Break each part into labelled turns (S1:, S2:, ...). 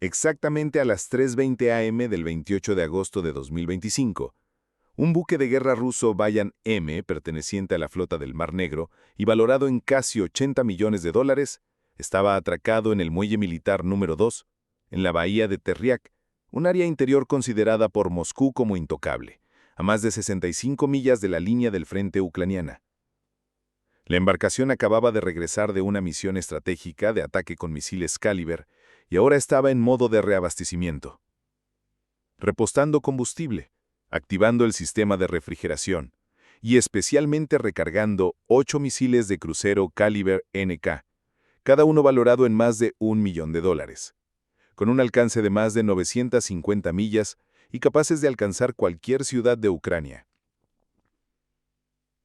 S1: Exactamente a las 3:20 am del 28 de agosto de 2025, un buque de guerra ruso Bayan M, perteneciente a la flota del Mar Negro y valorado en casi 80 millones de dólares, estaba atracado en el muelle militar número 2, en la bahía de Terriak, un área interior considerada por Moscú como intocable, a más de 65 millas de la línea del frente ucraniana. La embarcación acababa de regresar de una misión estratégica de ataque con misiles Caliber y ahora estaba en modo de reabastecimiento, repostando combustible, activando el sistema de refrigeración y especialmente recargando 8 misiles de crucero Caliber NK, cada uno valorado en más de $1 millón, con un alcance de más de 950 millas y capaces de alcanzar cualquier ciudad de Ucrania.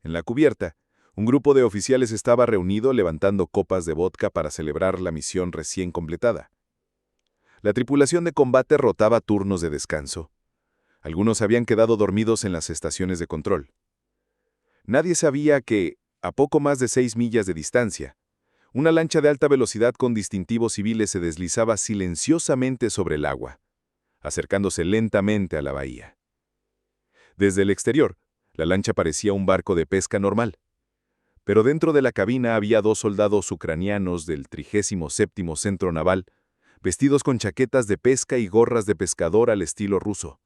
S1: En la cubierta, un grupo de oficiales estaba reunido levantando copas de vodka para celebrar la misión recién completada. La tripulación de combate rotaba turnos de descanso. Algunos habían quedado dormidos en las estaciones de control. Nadie sabía que, a poco más de 6 millas de distancia, una lancha de alta velocidad con distintivos civiles se deslizaba silenciosamente sobre el agua, acercándose lentamente a la bahía. Desde el exterior, la lancha parecía un barco de pesca normal, pero dentro de la cabina había 2 soldados ucranianos del 37º Centro Naval, vestidos con chaquetas de pesca y gorras de pescador al estilo ruso.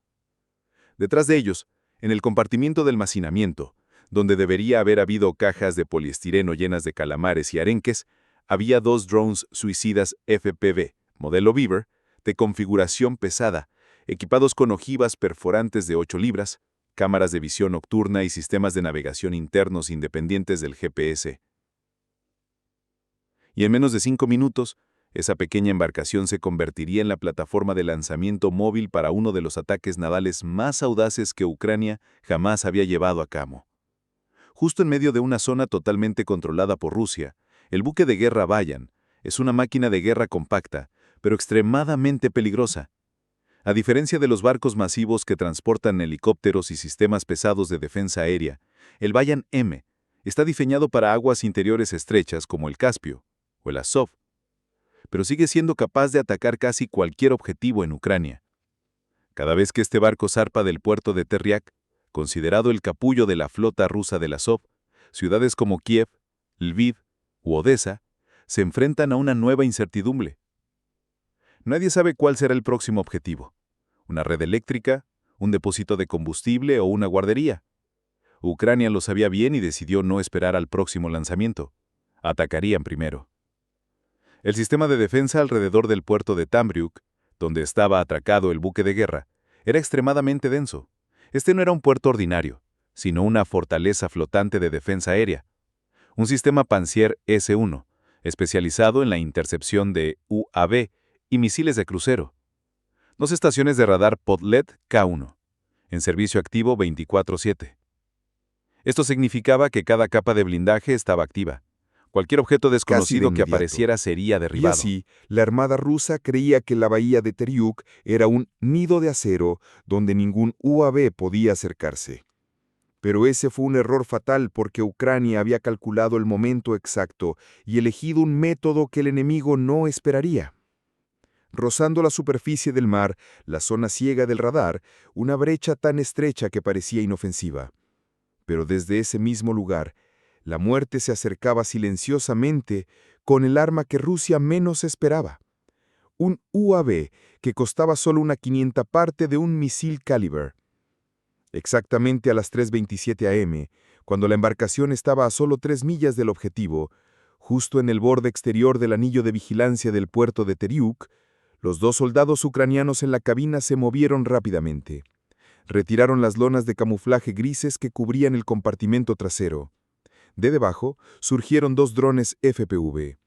S1: Detrás de ellos, en el compartimiento del almacenamiento, donde debería haber habido cajas de poliestireno llenas de calamares y arenques, había 2 drones suicidas FPV, modelo Beaver, de configuración pesada, equipados con ojivas perforantes de 8 libras, cámaras de visión nocturna y sistemas de navegación internos independientes del GPS. Y en menos de 5 minutos, esa pequeña embarcación se convertiría en la plataforma de lanzamiento móvil para uno de los ataques navales más audaces que Ucrania jamás había llevado a cabo. Justo en medio de una zona totalmente controlada por Rusia, el buque de guerra Bayan es una máquina de guerra compacta, pero extremadamente peligrosa. A diferencia de los barcos masivos que transportan helicópteros y sistemas pesados de defensa aérea, el Bayan M está diseñado para aguas interiores estrechas como el Caspio o el Azov, pero sigue siendo capaz de atacar casi cualquier objetivo en Ucrania. Cada vez que este barco zarpa del puerto de Terriak, considerado el capullo de la flota rusa del Azov, ciudades como Kiev, Lviv u Odessa se enfrentan a una nueva incertidumbre. Nadie sabe cuál será el próximo objetivo: una red eléctrica, un depósito de combustible o una guardería. Ucrania lo sabía bien y decidió no esperar al próximo lanzamiento. Atacarían primero. El sistema de defensa alrededor del puerto de Tambriuk, donde estaba atracado el buque de guerra, era extremadamente denso. Este no era un puerto ordinario, sino una fortaleza flotante de defensa aérea. Un sistema Panzer S-1, especializado en la intercepción de UAV y misiles de crucero. 2 estaciones de radar Podlet K1, en servicio activo 24/7. Esto significaba que cada capa de blindaje estaba activa. Cualquier objeto desconocido que apareciera sería derribado.
S2: Y así, la Armada rusa creía que la bahía de Teriuk era un nido de acero donde ningún UAV podía acercarse. Pero ese fue un error fatal porque Ucrania había calculado el momento exacto y elegido un método que el enemigo no esperaría. Rozando la superficie del mar, la zona ciega del radar, una brecha tan estrecha que parecía inofensiva. Pero desde ese mismo lugar, la muerte se acercaba silenciosamente con el arma que Rusia menos esperaba. Un UAV que costaba solo una 500ª parte de un misil Caliber. Exactamente a las 3:27 am, cuando la embarcación estaba a solo 3 millas del objetivo, justo en el borde exterior del anillo de vigilancia del puerto de Teriuk, los 2 soldados ucranianos en la cabina se movieron rápidamente. Retiraron las lonas de camuflaje grises que cubrían el compartimento trasero. De debajo surgieron 2 drones FPV.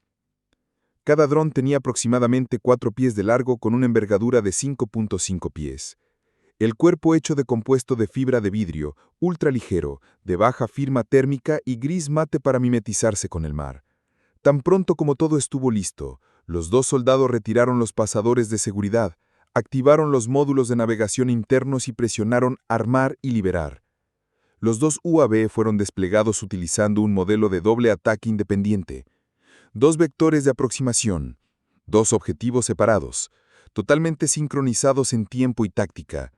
S2: Cada dron tenía aproximadamente 4 pies de largo con una envergadura de 5.5 pies. El cuerpo hecho de compuesto de fibra de vidrio, ultraligero, de baja firma térmica y gris mate para mimetizarse con el mar. Tan pronto como todo estuvo listo, los 2 soldados retiraron los pasadores de seguridad, activaron los módulos de navegación internos y presionaron armar y liberar. Los 2 UAV fueron desplegados utilizando un modelo de doble ataque independiente. 2 vectores de aproximación, 2 objetivos separados, totalmente sincronizados en tiempo y táctica.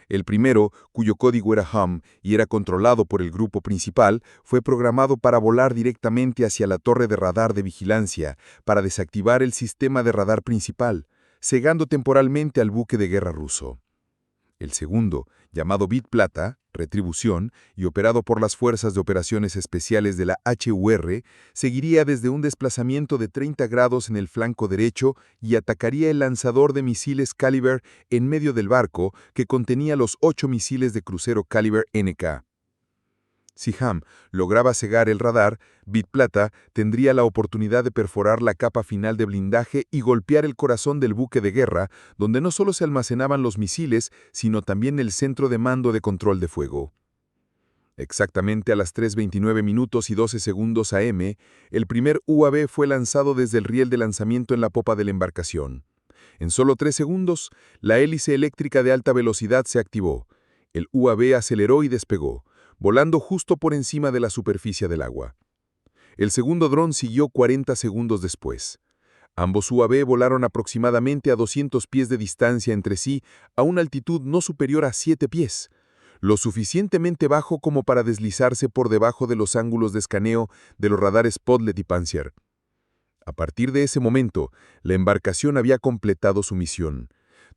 S2: El primero, cuyo código era HUM y era controlado por el grupo principal, fue programado para volar directamente hacia la torre de radar de vigilancia para desactivar el sistema de radar principal, cegando temporalmente al buque de guerra ruso. El segundo, llamado Bit Plata, Retribución, y operado por las Fuerzas de Operaciones Especiales de la HUR, seguiría desde un desplazamiento de 30 grados en el flanco derecho y atacaría el lanzador de misiles Caliber en medio del barco que contenía los 8 misiles de crucero Caliber NK. Si HUM lograba cegar el radar, Bit Plata tendría la oportunidad de perforar la capa final de blindaje y golpear el corazón del buque de guerra, donde no solo se almacenaban los misiles, sino también el centro de mando de control de fuego. Exactamente a las 3:29 minutos y 12 segundos AM, el primer UAV fue lanzado desde el riel de lanzamiento en la popa de la embarcación. En solo 3 segundos, la hélice eléctrica de alta velocidad se activó. El UAV aceleró y despegó, volando justo por encima de la superficie del agua. El segundo dron siguió 40 segundos después. Ambos UAV volaron aproximadamente a 200 pies de distancia entre sí a una altitud no superior a 7 pies, lo suficientemente bajo como para deslizarse por debajo de los ángulos de escaneo de los radares Podlet y Panzer. A partir de ese momento, la embarcación había completado su misión.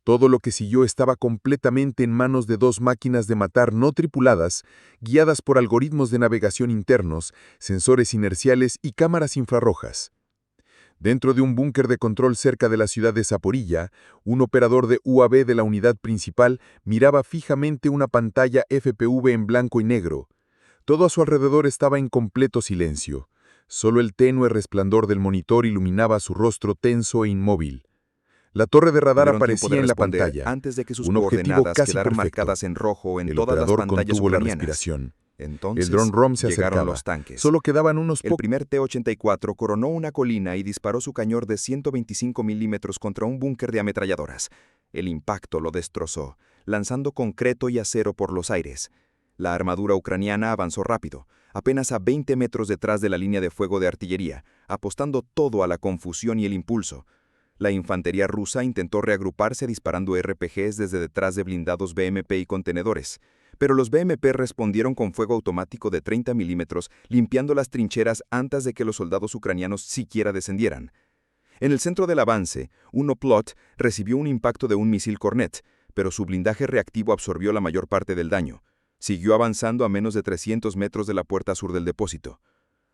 S2: Todo lo que siguió estaba completamente en manos de 2 máquinas de matar no tripuladas, guiadas por algoritmos de navegación internos, sensores inerciales y cámaras infrarrojas. Dentro de un búnker de control cerca de la ciudad de Zaporilla, un operador de UAV de la unidad principal miraba fijamente una pantalla FPV en blanco y negro. Todo a su alrededor estaba en completo silencio. Solo el tenue resplandor del monitor iluminaba su rostro tenso e inmóvil. La torre de radar aparecía en la pantalla,
S3: antes de que sus
S2: un objetivo
S3: coordenadas
S2: casi
S3: quedaran
S2: perfecto.
S3: marcadas en rojo en
S2: El
S3: todas las
S2: operador
S3: pantallas
S2: contuvo la
S3: ucranianas.
S2: respiración.
S3: Entonces
S2: El dron ROM se
S3: llegaron
S2: acercaba.
S3: los tanques.
S2: Solo quedaban unos
S3: El
S2: pocos.
S3: primer T-84 coronó una colina y disparó su cañón de 125 milímetros contra un búnker de ametralladoras. El impacto lo destrozó, lanzando concreto y acero por los aires. La armadura ucraniana avanzó rápido, apenas a 20 metros detrás de la línea de fuego de artillería, apostando todo a la confusión y el impulso. La infantería rusa intentó reagruparse disparando RPGs desde detrás de blindados BMP y contenedores, pero los BMP respondieron con fuego automático de 30 milímetros, limpiando las trincheras antes de que los soldados ucranianos siquiera descendieran. En el centro del avance, un Oplot recibió un impacto de un misil Kornet, pero su blindaje reactivo absorbió la mayor parte del daño. Siguió avanzando a menos de 300 metros de la puerta sur del depósito.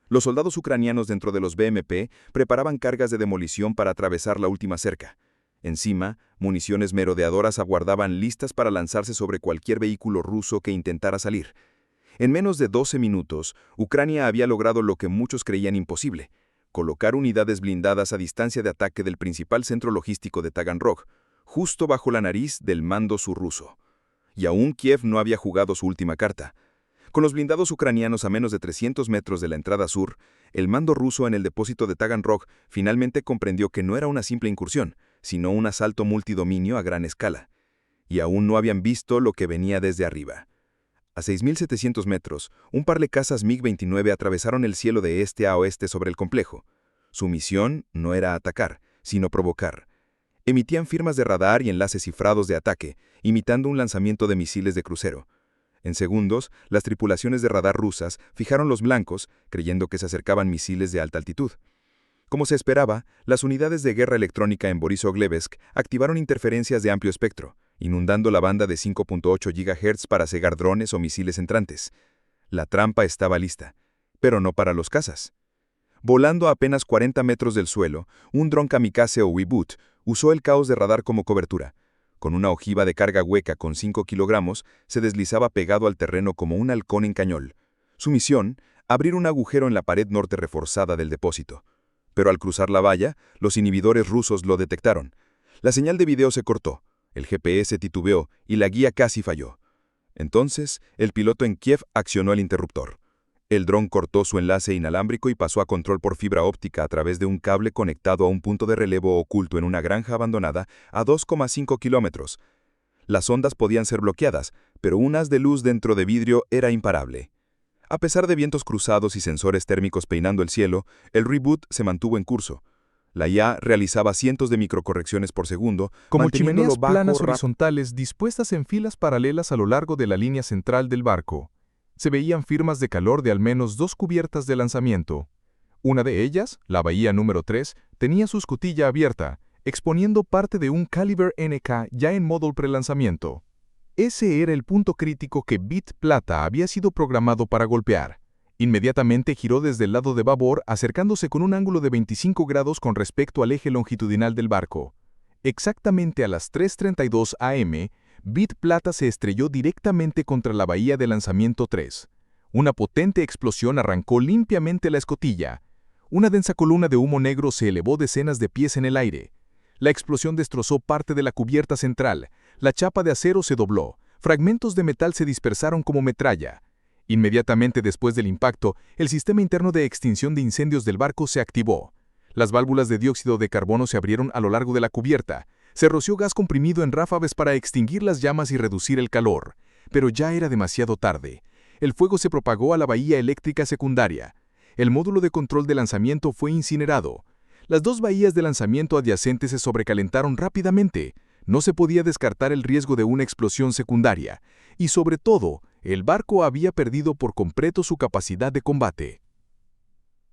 S3: Los soldados ucranianos dentro de los BMP preparaban cargas de demolición para atravesar la última cerca. Encima, municiones merodeadoras aguardaban listas para lanzarse sobre cualquier vehículo ruso que intentara salir. En menos de 12 minutos, Ucrania había logrado lo que muchos creían imposible: colocar unidades blindadas a distancia de ataque del principal centro logístico de Taganrog, justo bajo la nariz del mando surruso. Y aún Kiev no había jugado su última carta. Con los blindados ucranianos a menos de 300 metros de la entrada sur, el mando ruso en el depósito de Taganrog finalmente comprendió que no era una simple incursión, sino un asalto multidominio a gran escala. Y aún no habían visto lo que venía desde arriba. A 6.700 metros, un par de cazas MiG-29 atravesaron el cielo de este a oeste sobre el complejo. Su misión no era atacar, sino provocar. Emitían firmas de radar y enlaces cifrados de ataque, imitando un lanzamiento de misiles de crucero. En segundos, las tripulaciones de radar rusas fijaron los blancos, creyendo que se acercaban misiles de alta altitud. Como se esperaba, las unidades de guerra electrónica en Borisov-Glebsk activaron interferencias de amplio espectro, inundando la banda de 5.8 GHz para cegar drones o misiles entrantes. La trampa estaba lista, pero no para los cazas. Volando a apenas 40 metros del suelo, un dron kamikaze o Weeboot usó el caos de radar como cobertura. Con una ojiva de carga hueca con 5 kilogramos, se deslizaba pegado al terreno como un halcón en cañón. Su misión, abrir un agujero en la pared norte reforzada del depósito. Pero al cruzar la valla, los inhibidores rusos lo detectaron. La señal de video se cortó, el GPS titubeó y la guía casi falló. Entonces, el piloto en Kiev accionó el interruptor. El dron cortó su enlace inalámbrico y pasó a control por fibra óptica a través de un cable conectado a un punto de relevo oculto en una granja abandonada a 2,5 kilómetros. Las ondas podían ser bloqueadas, pero un haz de luz dentro de vidrio era imparable. A pesar de vientos cruzados y sensores térmicos peinando el cielo, el reboot se mantuvo en curso. La IA realizaba cientos de microcorrecciones por segundo,
S4: Como
S3: manteniéndolo
S4: chimeneas
S3: bajo,
S4: planas
S3: rápido.
S4: horizontales dispuestas en filas paralelas a lo largo de la línea central del barco. Se veían firmas de calor de al menos 2 cubiertas de lanzamiento. Una de ellas, la bahía número 3, tenía su escotilla abierta, exponiendo parte de un Caliber NK ya en modo prelanzamiento. Ese era el punto crítico que Bit Plata había sido programado para golpear. Inmediatamente giró desde el lado de babor, acercándose con un ángulo de 25 grados con respecto al eje longitudinal del barco. Exactamente a las 3:32 am, Bit Plata se estrelló directamente contra la bahía de lanzamiento 3. Una potente explosión arrancó limpiamente la escotilla. Una densa columna de humo negro se elevó decenas de pies en el aire. La explosión destrozó parte de la cubierta central. La chapa de acero se dobló. Fragmentos de metal se dispersaron como metralla. Inmediatamente después del impacto, el sistema interno de extinción de incendios del barco se activó. Las válvulas de dióxido de carbono se abrieron a lo largo de la cubierta. Se roció gas comprimido en ráfagas para extinguir las llamas y reducir el calor. Pero ya era demasiado tarde. El fuego se propagó a la bahía eléctrica secundaria. El módulo de control de lanzamiento fue incinerado. Las 2 bahías de lanzamiento adyacentes se sobrecalentaron rápidamente. No se podía descartar el riesgo de una explosión secundaria. Y sobre todo, el barco había perdido por completo su capacidad de combate.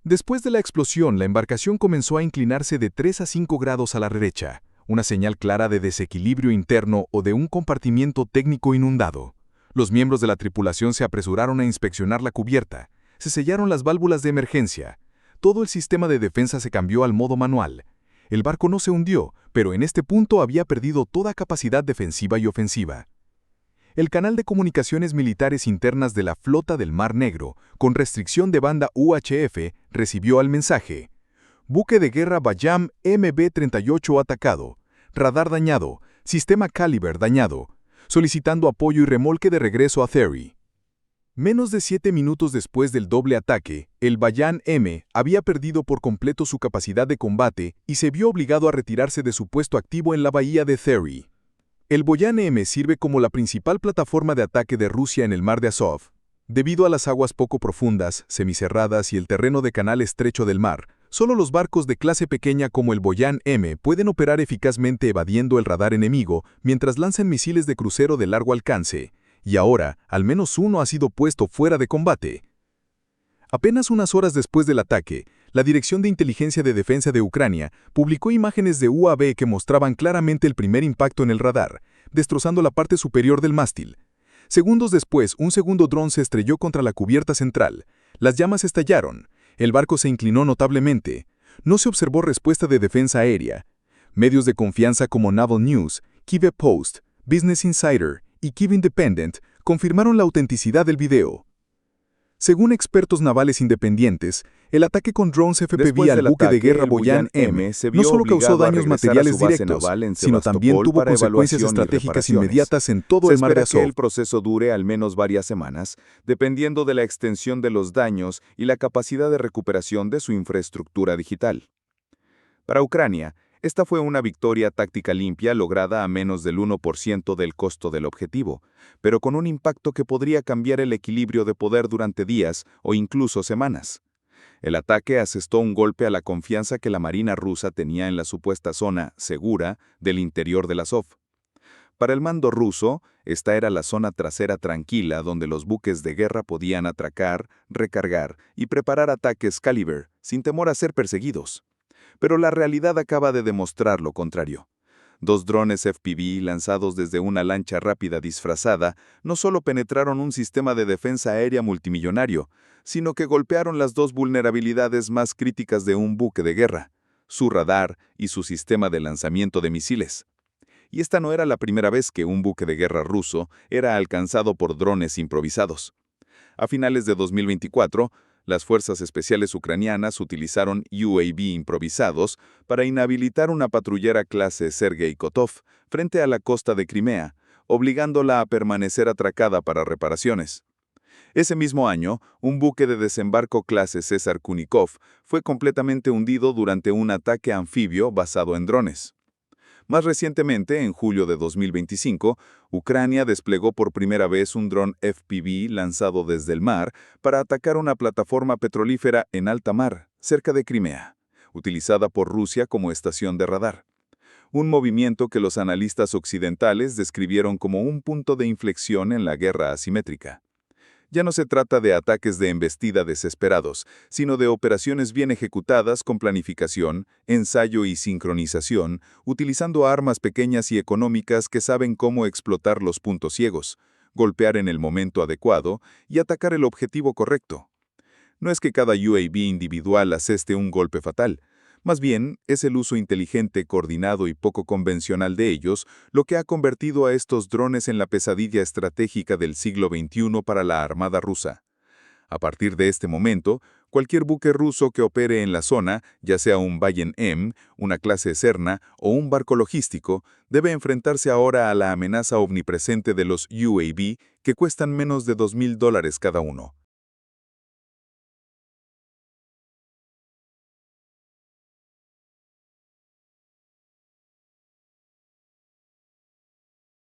S4: Después de la explosión, la embarcación comenzó a inclinarse de 3 a 5 grados a la derecha, una señal clara de desequilibrio interno o de un compartimiento técnico inundado. Los miembros de la tripulación se apresuraron a inspeccionar la cubierta. Se sellaron las válvulas de emergencia. Todo el sistema de defensa se cambió al modo manual. El barco no se hundió, pero en este punto había perdido toda capacidad defensiva y ofensiva. El canal de comunicaciones militares internas de la Flota del Mar Negro, con restricción de banda UHF, recibió el mensaje: buque de guerra Bayam MB-38 atacado, radar dañado, sistema Caliber dañado, solicitando apoyo y remolque de regreso a Theory. Menos de 7 minutos después del doble ataque, el Bayam M había perdido por completo su capacidad de combate y se vio obligado a retirarse de su puesto activo en la bahía de Theory. El Bayam M sirve como la principal plataforma de ataque de Rusia en el mar de Azov. Debido a las aguas poco profundas, semicerradas y el terreno de canal estrecho del mar, solo los barcos de clase pequeña como el Bayam M pueden operar eficazmente evadiendo el radar enemigo mientras lanzan misiles de crucero de largo alcance, y ahora, al menos uno ha sido puesto fuera de combate. Apenas unas horas después del ataque, la Dirección de Inteligencia de Defensa de Ucrania publicó imágenes de UAV que mostraban claramente el primer impacto en el radar, destrozando la parte superior del mástil. Segundos después, un segundo dron se estrelló contra la cubierta central. Las llamas estallaron. El barco se inclinó notablemente. No se observó respuesta de defensa aérea. Medios de confianza como Naval News, Kyiv Post, Business Insider y Kyiv Independent confirmaron la autenticidad del video. Según expertos navales independientes, el ataque con drones FPV al buque de guerra Bayam M no solo causó daños materiales directos, sino también tuvo consecuencias estratégicas inmediatas en todo el mar de Azov.
S1: Se espera que el proceso dure al menos varias semanas, dependiendo de la extensión de los daños y la capacidad de recuperación de su infraestructura digital. Para Ucrania, esta fue una victoria táctica limpia lograda a menos del 1% del costo del objetivo, pero con un impacto que podría cambiar el equilibrio de poder durante días o incluso semanas. El ataque asestó un golpe a la confianza que la Marina rusa tenía en la supuesta zona segura del interior del Azov. Para el mando ruso, esta era la zona trasera tranquila donde los buques de guerra podían atracar, recargar y preparar ataques Caliber sin temor a ser perseguidos. Pero la realidad acaba de demostrar lo contrario. 2 drones FPV lanzados desde una lancha rápida disfrazada no solo penetraron un sistema de defensa aérea multimillonario, sino que golpearon las 2 vulnerabilidades más críticas de un buque de guerra, su radar y su sistema de lanzamiento de misiles. Y esta no era la primera vez que un buque de guerra ruso era alcanzado por drones improvisados. A finales de 2024, las fuerzas especiales ucranianas utilizaron UAV improvisados para inhabilitar una patrullera clase Sergei Kotov frente a la costa de Crimea, obligándola a permanecer atracada para reparaciones. Ese mismo año, un buque de desembarco clase César Kunikov fue completamente hundido durante un ataque anfibio basado en drones. Más recientemente, en julio de 2025, Ucrania desplegó por primera vez un dron FPV lanzado desde el mar para atacar una plataforma petrolífera en alta mar, cerca de Crimea. utilizada por Rusia como estación de radar. Un movimiento que los analistas occidentales describieron como un punto de inflexión en la guerra asimétrica. Ya no se trata de ataques de embestida desesperados, sino de operaciones bien ejecutadas con planificación, ensayo y sincronización, utilizando armas pequeñas y económicas que saben cómo explotar los puntos ciegos, golpear en el momento adecuado y atacar el objetivo correcto. No es que cada UAV individual aseste un golpe fatal. Más bien, es el uso inteligente, coordinado y poco convencional de ellos lo que ha convertido a estos drones en la pesadilla estratégica del siglo XXI para la Armada rusa. A partir de este momento, cualquier buque ruso que opere en la zona, ya sea un Bayen M, una clase Serna o un barco logístico, debe enfrentarse ahora a la amenaza omnipresente de los UAV que cuestan menos de $2.000 cada uno.